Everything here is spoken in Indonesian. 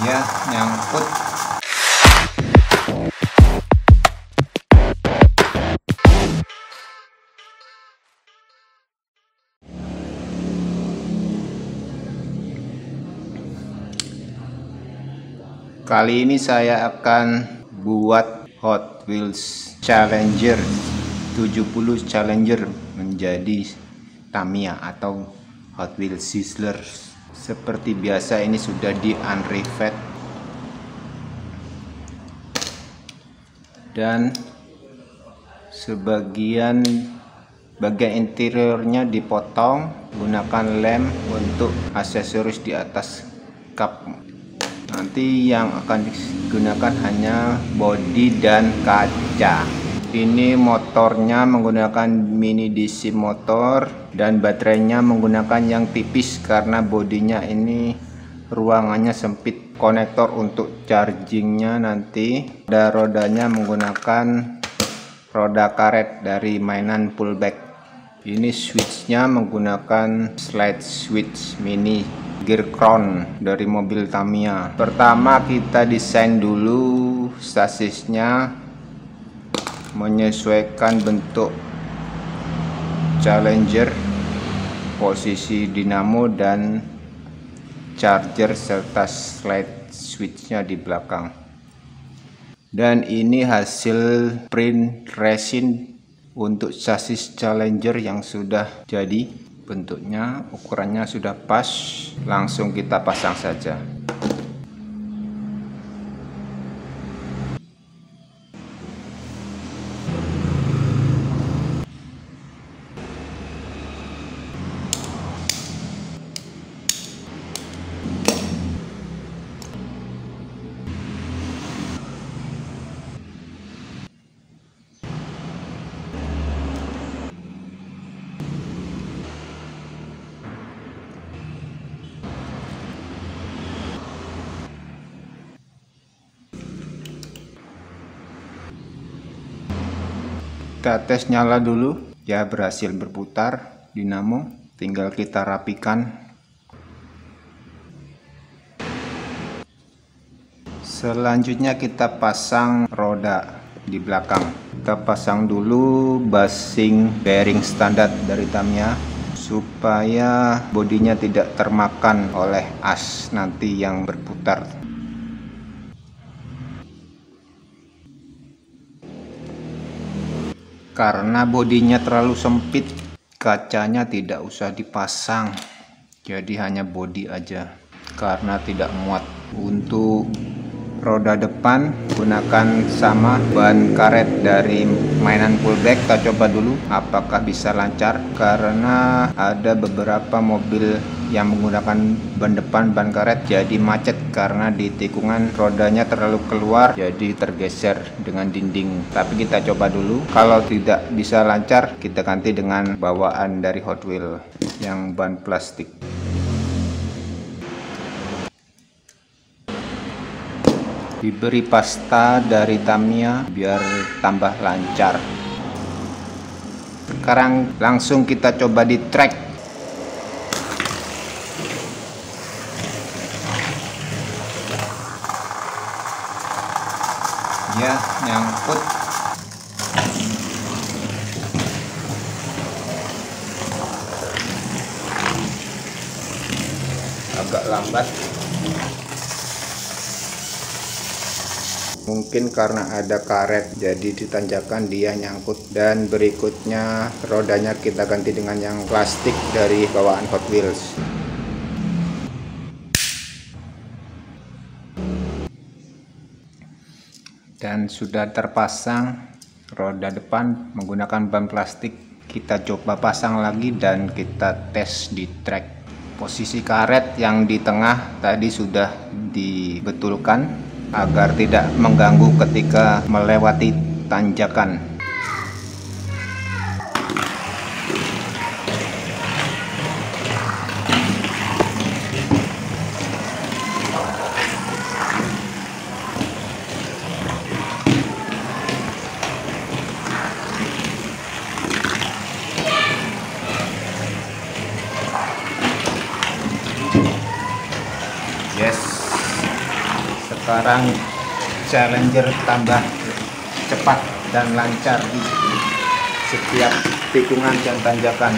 Ya, nyangkut. Kali ini saya akan buat Hot Wheels Challenger 70 Challenger menjadi Tamiya atau Hot Wheels Sizzler. Seperti biasa ini sudah di unrivet dan bagian interiornya dipotong, gunakan lem untuk aksesoris di atas kap. Nanti yang akan digunakan hanya bodi dan kaca. Ini motornya menggunakan mini DC motor dan baterainya menggunakan yang tipis karena bodinya ini ruangannya sempit. Konektor untuk chargingnya nanti. Rodanya menggunakan roda karet dari mainan pullback. Ini switchnya menggunakan slide switch mini gear crown dari mobil Tamiya. Pertama kita desain dulu sasisnya, menyesuaikan bentuk Challenger, posisi dinamo dan charger serta slide switchnya di belakang. Dan ini hasil print resin untuk sasis Challenger yang sudah jadi. Bentuknya, ukurannya sudah pas, langsung kita pasang saja. Kita tes nyala dulu, ya berhasil berputar dinamo, tinggal kita rapikan. Selanjutnya kita pasang roda di belakang. Kita pasang dulu bushing bearing standar dari Tamiya supaya bodinya tidak termakan oleh as nanti yang berputar. Karena bodinya terlalu sempit, kacanya tidak usah dipasang, jadi hanya bodi aja karena tidak muat. Untuk roda depan gunakan sama ban karet dari mainan pullback. Kita coba dulu apakah bisa lancar, karena ada beberapa mobil yang menggunakan ban depan ban karet jadi macet karena di tikungan rodanya terlalu keluar, jadi tergeser dengan dinding. Tapi kita coba dulu, kalau tidak bisa lancar kita ganti dengan bawaan dari Hot Wheels yang ban plastik. Diberi pasta dari Tamiya biar tambah lancar. Sekarang langsung kita coba di track. Ya, nyangkut. Agak lambat. Mungkin karena ada karet jadi ditanjakan dia nyangkut. Dan berikutnya rodanya kita ganti dengan yang plastik dari bawaan Hot Wheels. Dan sudah terpasang roda depan menggunakan ban plastik. Kita coba pasang lagi dan kita tes di track. Posisi karet yang di tengah tadi sudah dibetulkan agar tidak mengganggu ketika melewati tanjakan. Yes, Sekarang Challenger tambah cepat dan lancar di setiap tikungan dan tanjakan.